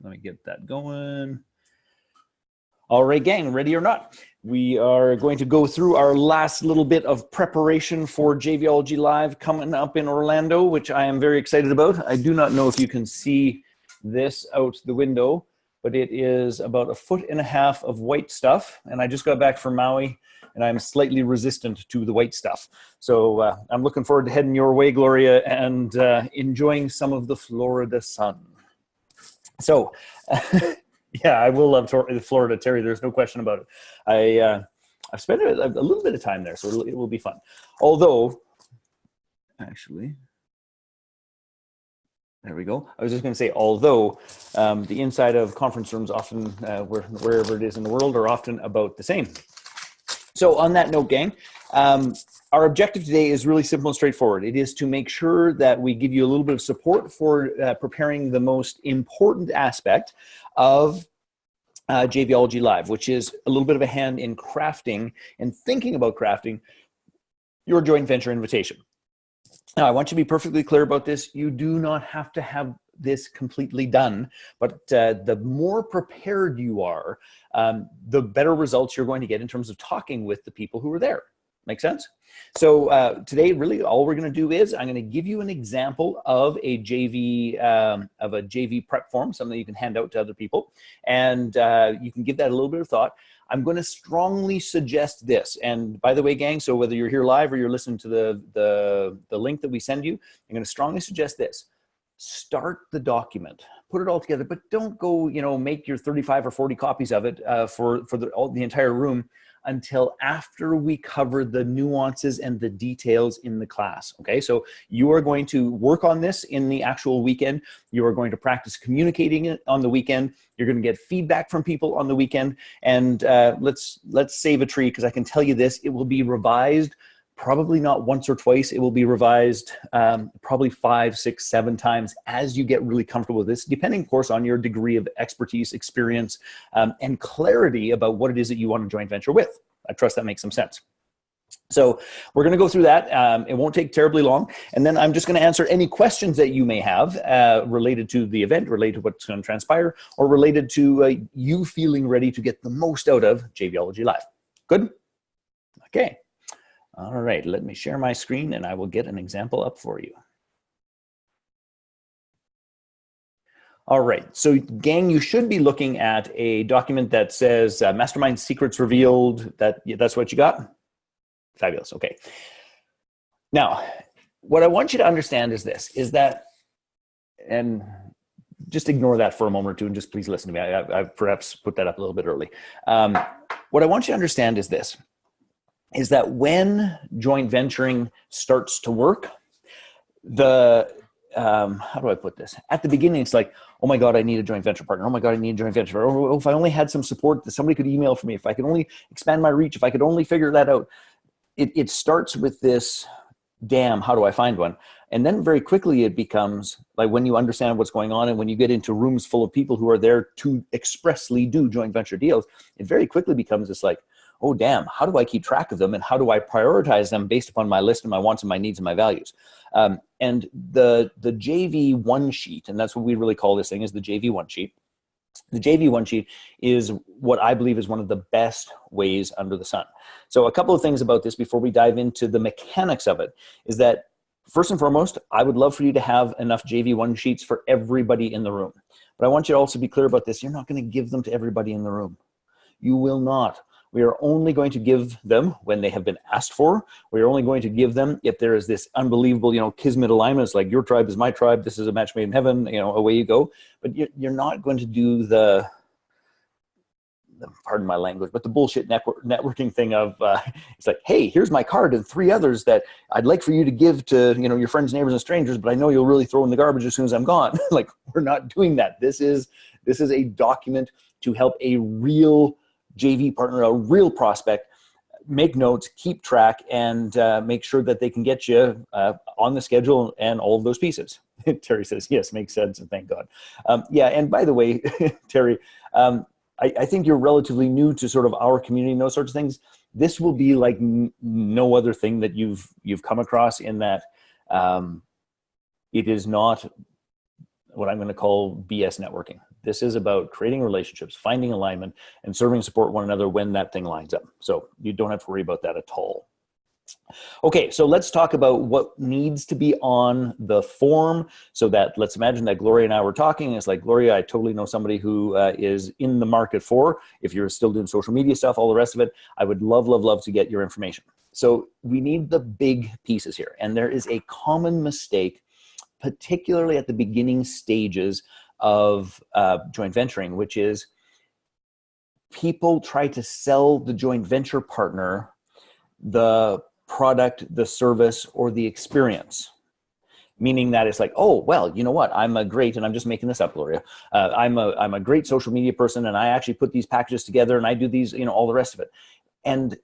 let me get that going. All right, gang, ready or not? We are going to go through our last little bit of preparation for JVology Live coming up in Orlando, which I am very excited about. I do not know if you can see this out the window, but it is about 1.5 feet of white stuff. And I just got back from Maui, and I'm slightly resistant to the white stuff. So I'm looking forward to heading your way, Gloria, and enjoying some of the Florida sun. So, yeah, I will love Florida, Terry. There's no question about it. I've spent a little bit of time there, so it will be fun. Although, actually, there we go. I was just going to say, although the inside of conference rooms often, wherever it is in the world, are often about the same. So on that note, gang, our objective today is really simple and straightforward. It is to make sure that we give you a little bit of support for preparing the most important aspect of JVology Live, which is a little bit of a hand in crafting and thinking about crafting your joint venture invitation. Now, I want you to be perfectly clear about this. You do not have to have this completely done, but the more prepared you are, the better results you're going to get in terms of talking with the people who are there. Make sense? So today, really, all we're going to do is I'm going to give you an example of a JV prep form, something that you can hand out to other people, and you can give that a little bit of thought. I'm going to strongly suggest this. And by the way, gang, so whether you're here live or you're listening to the link that we send you, I'm going to strongly suggest this. Start the document, put it all together, but don't go, make your 35 or 40 copies of it for the entire room until after we cover the nuances and the details in the class, okay? So you are going to work on this in the actual weekend. You are going to practice communicating it on the weekend. You're going to get feedback from people on the weekend. And let's save a tree, because I can tell you this, it will be revised probably not once or twice. It will be revised probably 5, 6, 7 times as you get really comfortable with this, depending, of course, on your degree of expertise, experience, and clarity about what it is that you want to joint venture with. I trust that makes some sense. So we're going to go through that. It won't take terribly long. And then I'm just going to answer any questions that you may have related to the event, related to what's going to transpire, or related to you feeling ready to get the most out of JVology Live. Good? Okay. All right, let me share my screen and I will get an example up for you. All right, so gang, you should be looking at a document that says Mastermind Secrets Revealed. That's what you got? Fabulous, okay. Now, what I want you to understand is this, is that, and just ignore that for a moment or two and just please listen to me. I've perhaps put that up a little bit early. What I want you to understand is this, is that when joint venturing starts to work, how do I put this? At the beginning, it's like, oh my God, I need a joint venture partner. Oh my God, I need a joint venture partner. Oh, if I only had some support that somebody could email for me, if I could only expand my reach, if I could only figure that out. It starts with this, damn, how do I find one? And then very quickly it becomes like, when you understand what's going on and when you get into rooms full of people who are there to expressly do joint venture deals, it very quickly becomes this like, oh, damn, how do I keep track of them and how do I prioritize them based upon my list and my wants and my needs and my values? And the JV one sheet, and that's what we really call this thing, is the JV one sheet. The JV one sheet is what I believe is one of the best ways under the sun. So a couple of things about this before we dive into the mechanics of it is that, first and foremost, I would love for you to have enough JV one sheets for everybody in the room. But I want you to also be clear about this. You're not going to give them to everybody in the room. You will not. We are only going to give them when they have been asked for. We are only going to give them if there is this unbelievable, kismet alignment. It's like your tribe is my tribe. This is a match made in heaven. Away you go. But you're not going to do the pardon my language, but the bullshit networking thing of it's like, hey, here's my card and 3 others that I'd like for you to give to your friends, neighbors, and strangers, but I know you'll really throw in the garbage as soon as I'm gone. Like, we're not doing that. This is a document to help a real JV partner, a real prospect, make notes, keep track, and make sure that they can get you on the schedule and all of those pieces. Terry says, yes, makes sense, and thank God. Yeah, and by the way, Terry, I think you're relatively new to sort of our community and those sorts of things. This will be like no other thing that you've come across, in that it is not what I'm going to call BS networking. This is about creating relationships, finding alignment, and serving and support one another when that thing lines up. So you don't have to worry about that at all. Okay, so let's talk about what needs to be on the form. So that, let's imagine that Gloria and I were talking. It's like, Gloria, I totally know somebody who is in the market for, if you're still doing social media stuff, all the rest of it, I would love, love, love to get your information. So we need the big pieces here. And there is a common mistake, particularly at the beginning stages of joint venturing, which is people try to sell the joint venture partner the product, the service, or the experience. Meaning that it's like, oh, well, you know what? I'm a great, and I'm just making this up, Gloria. I'm a great social media person, and I actually put these packages together, and I do these, you know, all the rest of it. And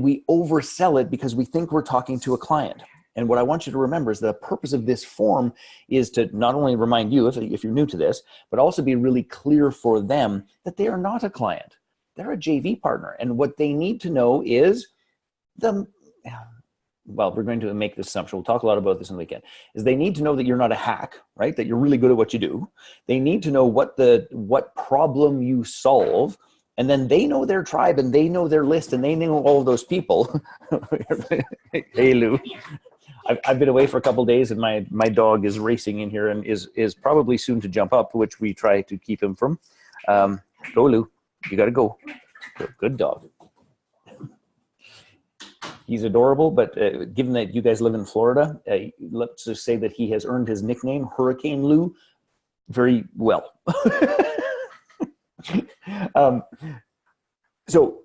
we oversell it because we think we're talking to a client. And what I want you to remember is the purpose of this form is to not only remind you, if you're new to this, but also be really clear for them that they are not a client. They're a JV partner. And what they need to know is well, we're going to make this assumption. We'll talk a lot about this in the weekend, is they need to know that you're not a hack, right? That you're really good at what you do. They need to know what problem you solve. And then they know their tribe, and they know their list, and they know all of those people. Hey, Lou. I've been away for a couple of days, and my dog is racing in here and is probably soon to jump up, which we try to keep him from. Go, Lou. You got to go. Good dog. He's adorable, but given that you guys live in Florida, let's just say that he has earned his nickname, Hurricane Lou, very well. So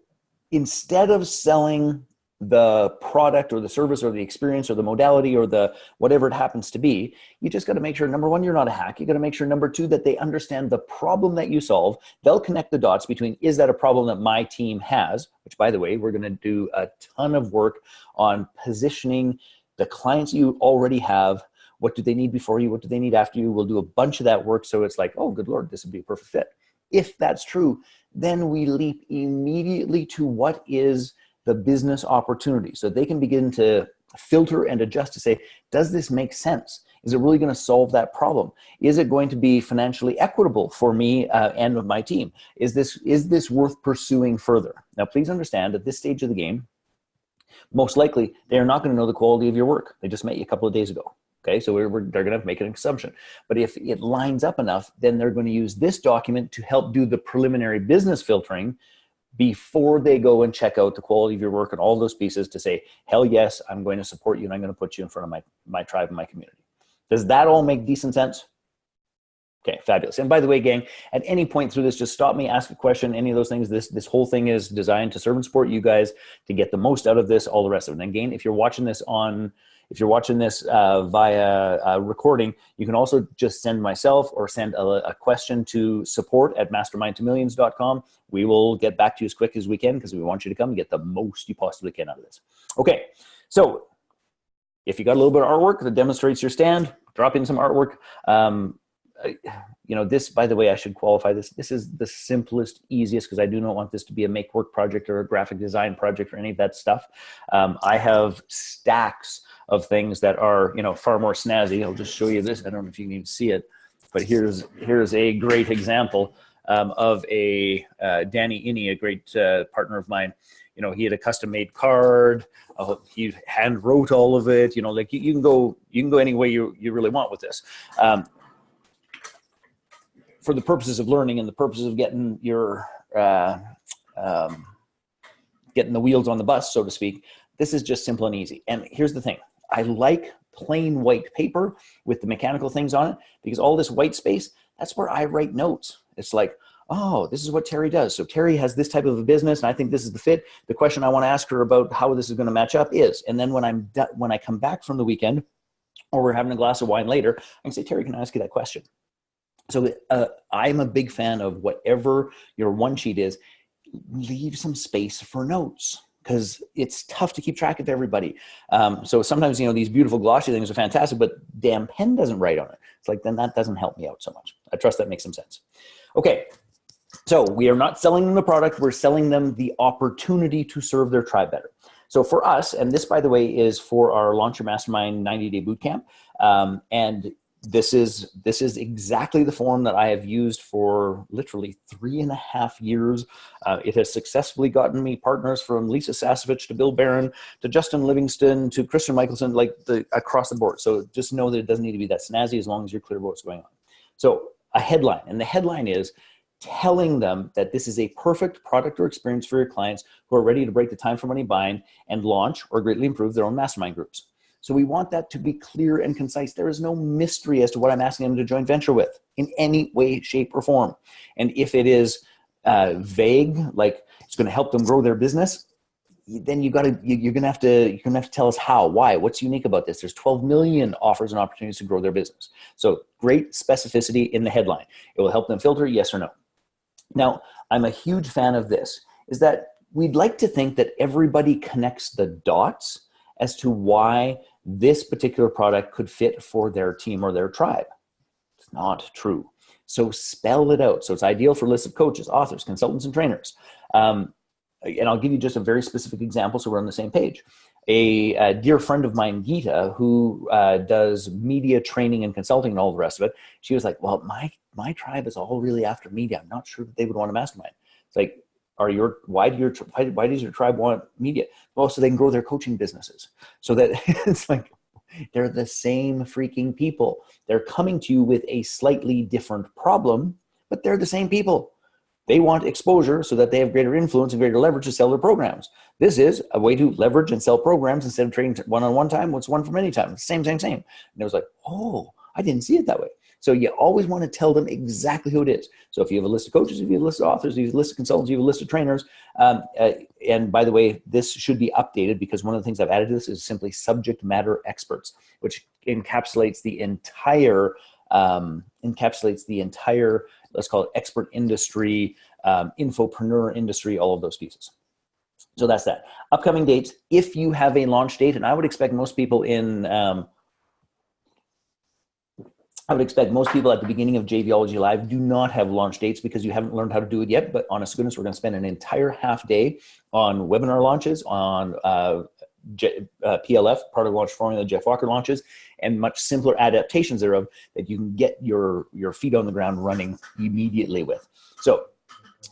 instead of selling the product or the service or the experience or the modality or the whatever it happens to be, you just got to make sure, number one, you're not a hack. You got to make sure, number two, that they understand the problem that you solve. They'll connect the dots between, is that a problem that my team has, which, by the way, we're going to do a ton of work on positioning the clients you already have. What do they need before you? What do they need after you? We'll do a bunch of that work. So it's like, oh, good Lord, this would be a perfect fit. If that's true, then we leap immediately to what is the business opportunity. So they can begin to filter and adjust to say, does this make sense? Is it really going to solve that problem? Is it going to be financially equitable for me and my team? Is this worth pursuing further? Now, please understand, at this stage of the game, most likely they're not going to know the quality of your work. They just met you a couple of days ago. Okay, so they're going to make an assumption. But if it lines up enough, then they're going to use this document to help do the preliminary business filtering before they go and check out the quality of your work and all those pieces to say, hell yes, I'm going to support you and I'm going to put you in front of my tribe and my community. Does that all make decent sense? Okay, fabulous. And by the way, gang, at any point through this, just stop me, ask a question, any of those things. This whole thing is designed to serve and support you guys to get the most out of this, all the rest of it. And again, if you're watching this via recording, you can also just send myself or send a question to support@mastermindtomillions.com. We will get back to you as quick as we can because we want you to come and get the most you possibly can out of this. Okay, so if you got a little bit of artwork that demonstrates your stand, drop in some artwork. You know, this, by the way, I should qualify this. This is the simplest, easiest, because I do not want this to be a make work project or a graphic design project or any of that stuff. I have stacks of things that are, you know, far more snazzy. I'll just show you this. I don't know if you can even see it, but here's a great example of a Danny Inney, a great partner of mine. You know, he had a custom made card. He hand wrote all of it. You know, like you can go any way you really want with this. For the purposes of learning and the purposes of getting your getting the wheels on the bus, so to speak, this is just simple and easy. And here's the thing. I like plain white paper with the mechanical things on it because all this white space, that's where I write notes. It's like, oh, this is what Terry does. So Terry has this type of a business and I think this is the fit. The question I want to ask her about how this is going to match up is, and then when I come back from the weekend or we're having a glass of wine later, I can say, Terry, can I ask you that question? So I'm a big fan of whatever your one sheet is, leave some space for notes because it's tough to keep track of everybody. So sometimes, you know, these beautiful glossy things are fantastic, but damn pen doesn't write on it. It's like, then that doesn't help me out so much. I trust that makes some sense. Okay. So we are not selling them the product. We're selling them the opportunity to serve their tribe better. So for us, and this, by the way, is for our Launch Your Mastermind 90-day bootcamp. And this is exactly the form that I have used for literally 3.5 years. It has successfully gotten me partners from Lisa Sasevich to Bill Barron to Justin Livingston to Christian Michelson, like across the board. So just know that it doesn't need to be that snazzy as long as you're clear about what's going on. So a headline, and the headline is telling them that this is a perfect product or experience for your clients who are ready to break the time for money bind and launch or greatly improve their own mastermind groups. So we want that to be clear and concise. There is no mystery as to what I'm asking them to joint venture with in any way, shape, or form. And if it is vague, like it's going to help them grow their business, then you're going to have to tell us how, why, what's unique about this. There's 12 million offers and opportunities to grow their business. So great specificity in the headline. It will help them filter yes or no. Now, I'm a huge fan of this, is that we'd like to think that everybody connects the dots as to why this particular product could fit for their team or their tribe. It's not true. So spell it out. So it's ideal for lists of coaches, authors, consultants, and trainers. And I'll give you just a very specific example so we're on the same page. A dear friend of mine, Geeta, who does media training and consulting and all the rest of it, she was like, well, my tribe is all really after media. I'm not sure that they would want a mastermind. It's like, why does your tribe want media? Well, so they can grow their coaching businesses. So that it's like, they're the same freaking people. They're coming to you with a slightly different problem, but they're the same people. They want exposure so that they have greater influence and greater leverage to sell their programs. This is a way to leverage and sell programs instead of trading one-on-one time. What's one from any time? Same. And it was like, oh, I didn't see it that way. So you always want to tell them exactly who it is. So if you have a list of coaches, if you have a list of authors, if you have a list of consultants, you have a list of trainers. And by the way, this should be updated because one of the things I've added to this is simply subject matter experts, which encapsulates the entire, let's call it expert industry, infopreneur industry, all of those pieces. So that's that. Upcoming dates, if you have a launch date, and I would expect most people at the beginning of JVology Live do not have launch dates because you haven't learned how to do it yet. But honest goodness, we're going to spend an entire half day on webinar launches, on PLF, Product Launch Formula, Jeff Walker launches, and much simpler adaptations thereof that you can get your feet on the ground running immediately with. So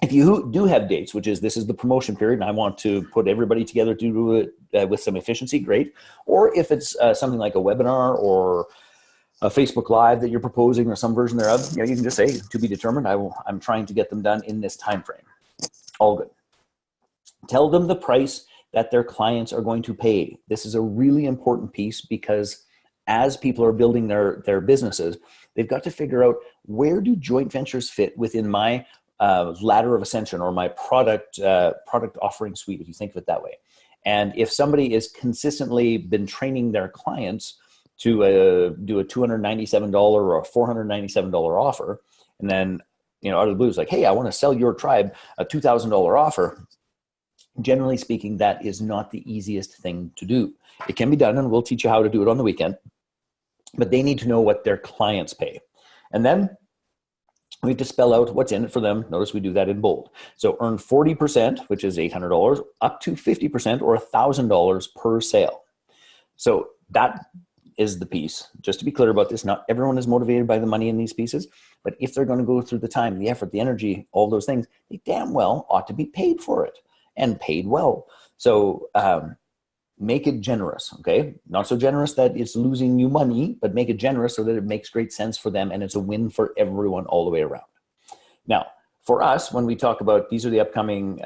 if you do have dates, this is the promotion period, and I want to put everybody together to do it with some efficiency, great. Or if it's something like a webinar or a Facebook Live that you're proposing or some version thereof, you can just say, to be determined, I'm trying to get them done in this time frame. All good. Tell them the price that their clients are going to pay. This is a really important piece because as people are building their businesses, they've got to figure out where do joint ventures fit within my ladder of ascension or my product offering suite, if you think of it that way. And if somebody is consistently been training their clients to do a $297 or a $497 offer, and then out of the blue it's like, hey, I want to sell your tribe a $2,000 offer. Generally speaking, that is not the easiest thing to do. It can be done, and we'll teach you how to do it on the weekend, but they need to know what their clients pay. And then we have to spell out what's in it for them. Notice we do that in bold. So earn 40%, which is $800, up to 50% or $1,000 per sale. So that is the piece. Just to be clear about this, not everyone is motivated by the money in these pieces, but if they're going to go through the time, the effort, the energy, all those things, they damn well ought to be paid for it and paid well. So make it generous, okay? Not so generous that it's losing you money, but make it generous so that it makes great sense for them and it's a win for everyone all the way around. Now, for us, when we talk about these are the upcoming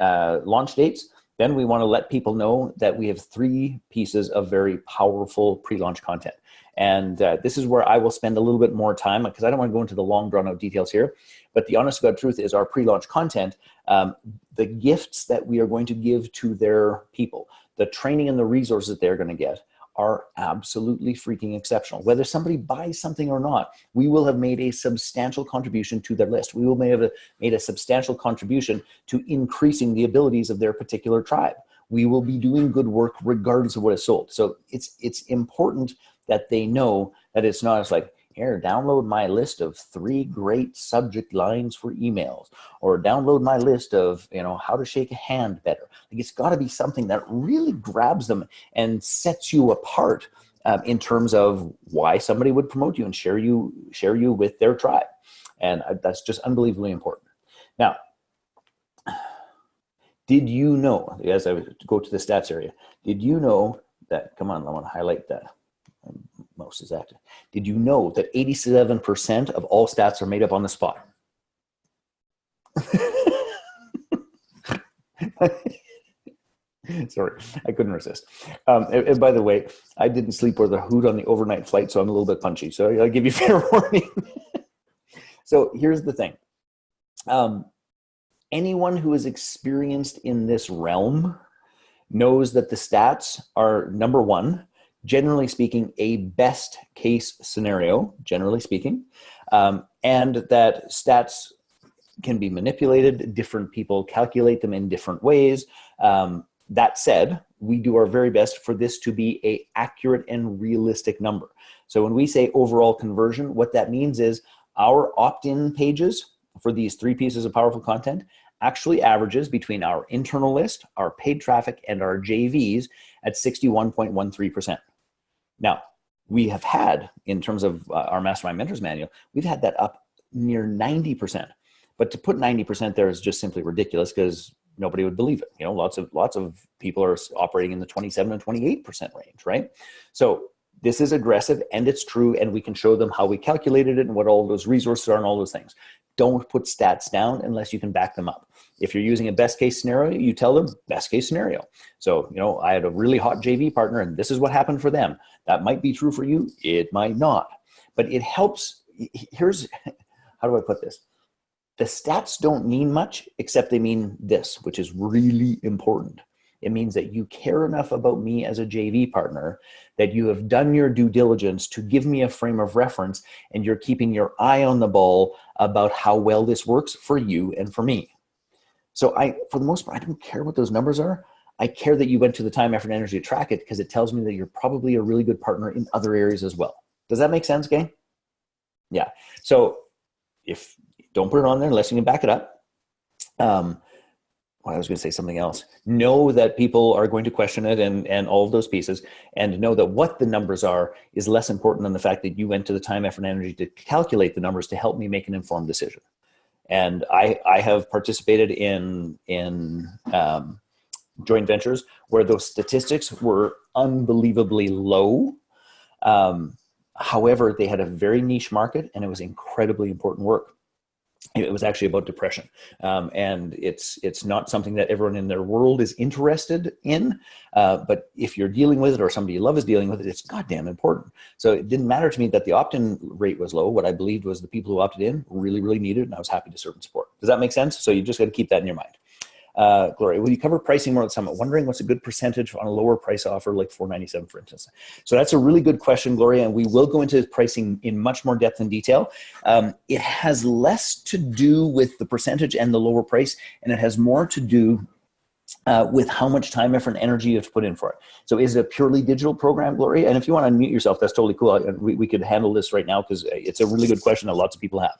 launch dates, then we want to let people know that we have 3 pieces of very powerful pre-launch content. And this is where I will spend a little bit more time because I don't want to go into the long drawn out details here. But the honest to God truth is our pre-launch content, the gifts that we are going to give to their people, the training and the resources that they're going to get are absolutely freaking exceptional. Whether somebody buys something or not, we will have made a substantial contribution to their list. We will have made a substantial contribution to increasing the abilities of their particular tribe. We will be doing good work regardless of what is sold. So it's important that they know that it's not as like, here, download my list of 3 great subject lines for emails, or download my list of, how to shake a hand better. Like, it's got to be something that really grabs them and sets you apart in terms of why somebody would promote you and share you with their tribe. And that's just unbelievably important. Now, did you know, as I go to the stats area, did you know that, come on, I want to highlight that. Mouse is active. Did you know that 87% of all stats are made up on the spot? Sorry, I couldn't resist. And by the way, I didn't sleep or the hoot on the overnight flight, so I'm a little bit punchy. So I'll give you fair warning. So here's the thing. Anyone who is experienced in this realm knows that the stats are, number one, generally speaking, a best case scenario, generally speaking, and that stats can be manipulated. Different people calculate them in different ways. That said, we do our very best for this to be an accurate and realistic number. So when we say overall conversion, what that means is our opt-in pages for these 3 pieces of powerful content actually averages between our internal list, our paid traffic, and our JVs at 61.13%. Now, we have had, in terms of our Mastermind Mentors Manual, we've had that up near 90%. But to put 90% there is just simply ridiculous because nobody would believe it. You know, lots of people are operating in the 27 and 28% range, right? So this is aggressive and it's true, and we can show them how we calculated it and what all those resources are and all those things. Don't put stats down unless you can back them up. If you're using a best case scenario, you tell them best case scenario. So, you know, I had a really hot JV partner and this is what happened for them. That might be true for you. It might not, but it helps. Here's, how do I put this? The stats don't mean much, except they mean this, which is really important. It means that you care enough about me as a JV partner that you have done your due diligence to give me a frame of reference, and you're keeping your eye on the ball about how well this works for you and for me. So for the most part, I don't care what those numbers are. I care that you went to the time, effort, and energy to track it because it tells me that you're probably a really good partner in other areas as well. Does that make sense, gang? Yeah. So if don't put it on there unless you can back it up. Well, I was going to say something else. Know that people are going to question it and all of those pieces, and know that what the numbers are is less important than the fact that you went to the time, effort, and energy to calculate the numbers to help me make an informed decision. And I have participated in joint ventures where those statistics were unbelievably low. However, they had a very niche market and it was incredibly important work. It was actually about depression. And it's not something that everyone in their world is interested in. But if you're dealing with it or somebody you love is dealing with it, it's goddamn important. So it didn't matter to me that the opt-in rate was low. What I believed was the people who opted in really, really needed it, and I was happy to serve and support. Does that make sense? So you just got to keep that in your mind. Gloria, will you cover pricing more at the summit? Wondering what's a good percentage on a lower price offer like $497, for instance. So that's a really good question, Gloria, and we will go into pricing in much more depth and detail. It has less to do with the percentage and the lower price, and it has more to do with how much time, effort, and energy you have to put in for it. So is it a purely digital program, Gloria? And if you want to unmute yourself, that's totally cool. We could handle this right now because it's a really good question that lots of people have.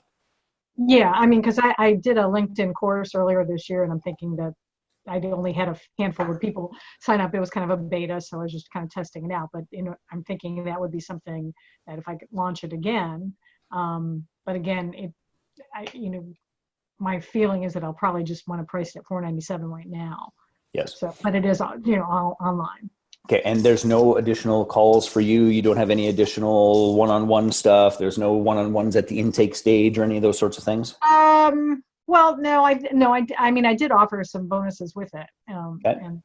Yeah, I mean, because I did a LinkedIn course earlier this year, and I'm thinking that I only had a handful of people sign up. It was kind of a beta, so I was just kind of testing it out. But you know, I'm thinking that would be something that if I could launch it again. But again, my feeling is that I'll probably just want to price it at $497 right now. Yes. So, but it is, all online. Okay, and there's no additional calls for you. You don't have any additional one-on-one stuff. There's no one-on-ones at the intake stage or any of those sorts of things. Well, no, I mean, I did offer some bonuses with it, Okay. and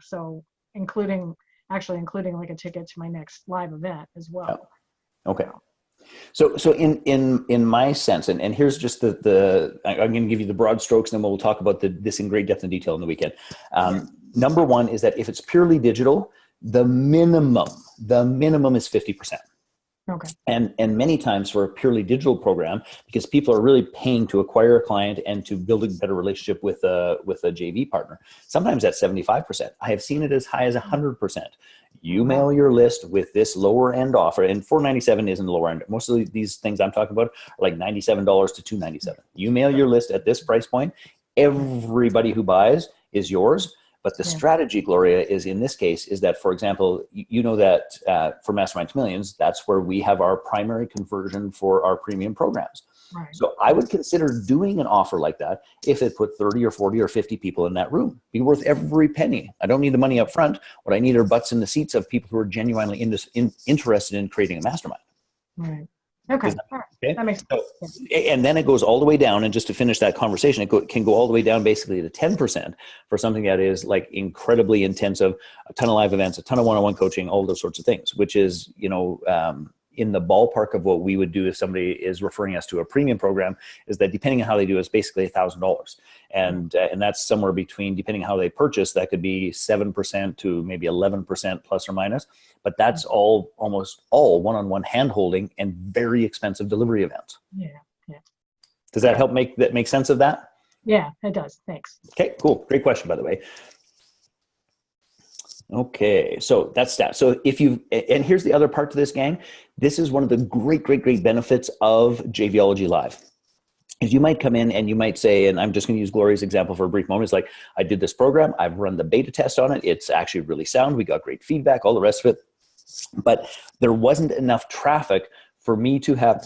so including like a ticket to my next live event as well. Oh. Okay. So in my sense, and here's just I'm going to give you the broad strokes, and then we'll talk about this in great depth and detail in the weekend. Number one is that if it's purely digital, the minimum is 50%. Okay. And many times for a purely digital program, because people are really paying to acquire a client and to build a better relationship with a JV partner, sometimes that's 75%. I have seen it as high as 100%. You mail your list with this lower end offer, and $497 isn't the lower end. Most of these things I'm talking about are like $97 to $297. You mail your list at this price point, everybody who buys is yours. But the Yeah. strategy, Gloria, is in this case is that, for example, you know that for Mastermind to Millions, that's where we have our primary conversion for our premium programs. Right. So I would consider doing an offer like that if it put 30 or 40 or 50 people in that room. Be worth every penny. I don't need the money up front. What I need are butts in the seats of people who are genuinely interested in creating a mastermind. Right. Okay. All right. Okay. That makes So, sense. and then it goes all the way down. And just to finish that conversation, can go all the way down basically to 10% for something that is like incredibly intensive, a ton of live events, a ton of one-on-one coaching, all those sorts of things, which is, in the ballpark of what we would do if somebody is referring us to a premium program, is that depending on how they do, it's basically $1,000. And that's somewhere between, depending on how they purchase, that could be 7% to maybe 11% plus or minus. But that's almost all one-on-one hand-holding and very expensive delivery events. Yeah. Yeah. Does that help make sense of that? Yeah, it does. Thanks. Okay, cool. Great question, by the way. Okay, so that's that. So and here's the other part to this, gang. This is one of the great benefits of JVology Live. Is you might come in and you might say, and I'm just going to use Gloria's example for a brief moment. It's like, I did this program. I've run the beta test on it. It's actually really sound. We got great feedback, all the rest of it. But there wasn't enough traffic for me to have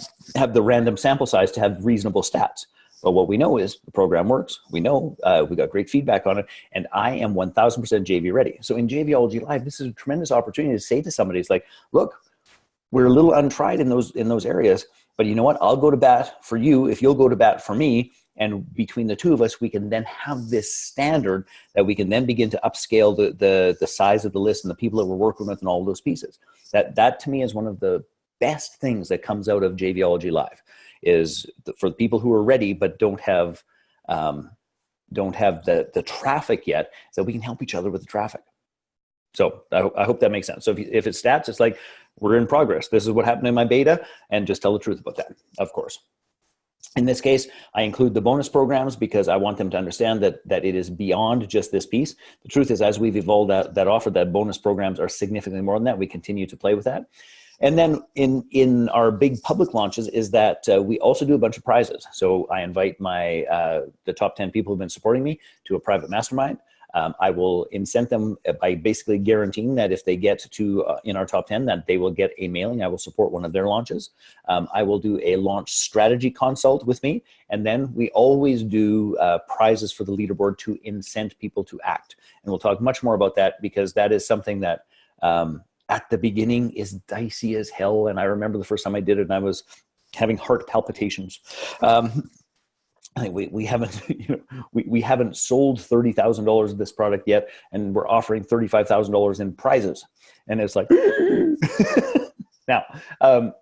the random sample size to have reasonable stats. But what we know is the program works. We know we got great feedback on it, and I am 1000% JV ready. So in JVology Live, this is a tremendous opportunity to say to somebody, it's like, look, we're a little untried in those areas, but you know what? I'll go to bat for you if you'll go to bat for me. And between the two of us, we can then have this standard that we can then begin to upscale the size of the list and the people that we're working with and all those pieces. That to me is one of the best things that comes out of JVology Live, is for the people who are ready but don't have the traffic yet, so we can help each other with the traffic. So I hope that makes sense. So if it's stats, it's like, we're in progress. This is what happened in my beta, and just tell the truth about that, of course. In this case, I include the bonus programs because I want them to understand that it is beyond just this piece. The truth is, as we've evolved that offer, that bonus programs are significantly more than that. We continue to play with that. And then in our big public launches is that we also do a bunch of prizes. So I invite the top 10 people who've been supporting me to a private mastermind. I will incent them by basically guaranteeing that if they get to in our top 10, that they will get a mailing. I will support one of their launches. I will do a launch strategy consult with me. And then we always do prizes for the leaderboard to incent people to act. And we'll talk much more about that, because that is something that at the beginning is dicey as hell. And I remember the first time I did it and I was having heart palpitations. I think we haven't, we haven't sold $30,000 of this product yet, and we're offering $35,000 in prizes. And it's like, now,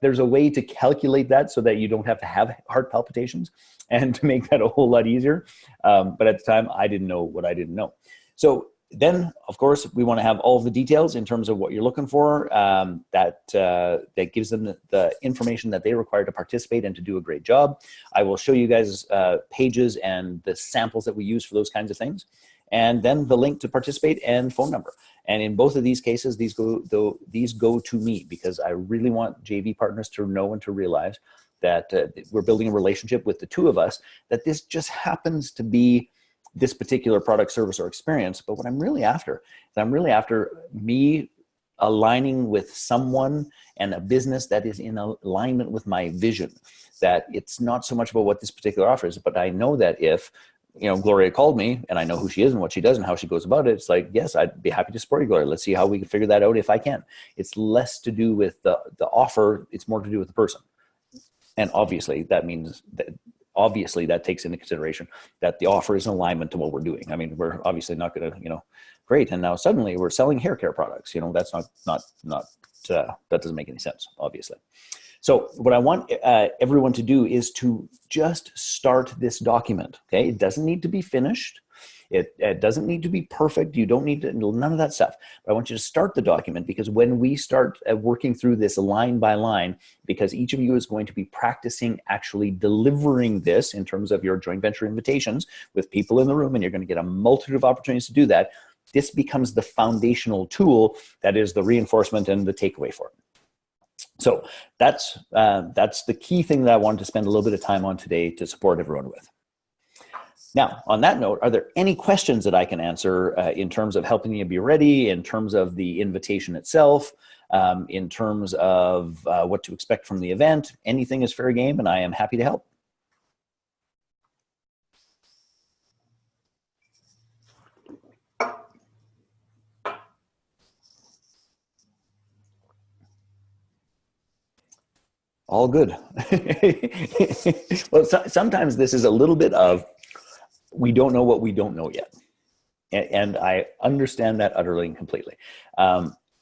there's a way to calculate that so that you don't have to have heart palpitations, and to make that a whole lot easier. But at the time, I didn't know what I didn't know. So then, of course, we want to have all of the details in terms of what you're looking for, that gives them the information that they require to participate and to do a great job. I will show you guys pages and the samples that we use for those kinds of things, and then the link to participate and phone number. And in both of these cases, these go to me, because I really want JV partners to know and to realize that we're building a relationship with the two of us, that this just happens to be this particular product, service, or experience. But what I'm really after is me aligning with someone and a business that is in alignment with my vision. That it's not so much about what this particular offer is, but I know that if, Gloria called me and I know who she is and what she does and how she goes about it, it's like, yes, I'd be happy to support you, Gloria. Let's see how we can figure that out if I can. It's less to do with the offer. It's more to do with the person. And obviously that means that that takes into consideration that the offer is in alignment to what we're doing. I mean, we're obviously not going to, great, and now suddenly we're selling hair care products. That's not that doesn't make any sense, obviously. So what I want everyone to do is to just start this document. Okay, it doesn't need to be finished. It doesn't need to be perfect. You don't need to, none of that stuff. But I want you to start the document, because when we start working through this line by line, because each of you is going to be practicing actually delivering this in terms of your joint venture invitations with people in the room, and you're going to get a multitude of opportunities to do that. This becomes the foundational tool that is the reinforcement and the takeaway for it. So that's the key thing that I wanted to spend a little bit of time on today to support everyone with. Now, on that note, are there any questions that I can answer in terms of helping you be ready, in terms of the invitation itself, in terms of what to expect from the event? Anything is fair game, and I am happy to help. All good. Well, sometimes this is a little bit of, we don't know what we don't know yet. And I understand that utterly and completely.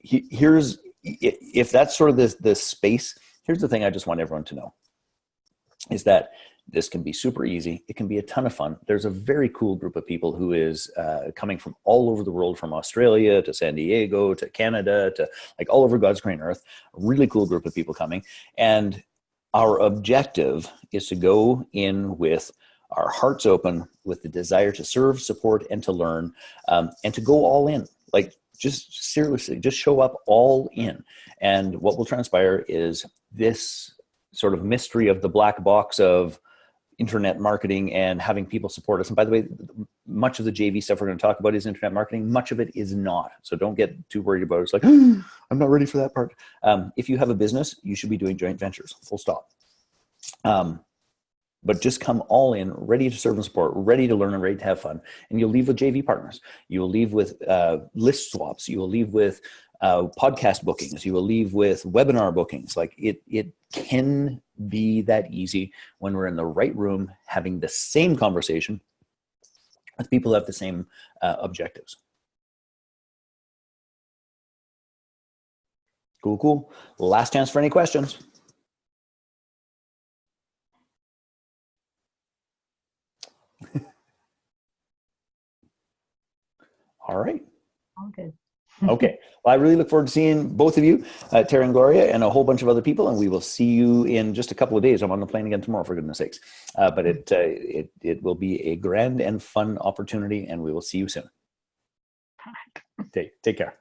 If that's sort of this space, here's the thing I just want everyone to know, is that this can be super easy. It can be a ton of fun. There's a very cool group of people who is coming from all over the world, from Australia to San Diego to Canada to like all over God's green earth. A really cool group of people coming. And our objective is to go in with our hearts open, with the desire to serve, support, and to learn, and to go all in. Like, just seriously, just show up all in. And what will transpire is this sort of mystery of the black box of internet marketing and having people support us. And by the way, much of the JV stuff we're going to talk about is internet marketing. Much of it is not. So don't get too worried about it. It's like, I'm not ready for that part. If you have a business, you should be doing joint ventures, full stop. But just come all in, ready to serve and support, ready to learn and ready to have fun. And you'll leave with JV partners. You will leave with list swaps. You will leave with podcast bookings. You will leave with webinar bookings. Like, it can be that easy when we're in the right room having the same conversation with people who have the same objectives. Cool. Last chance for any questions. All right. All good. Okay. Well, I really look forward to seeing both of you, Tara and Gloria, and a whole bunch of other people. And we will see you in just a couple of days. I'm on the plane again tomorrow, for goodness sakes. But it will be a grand and fun opportunity, and we will see you soon. Take care.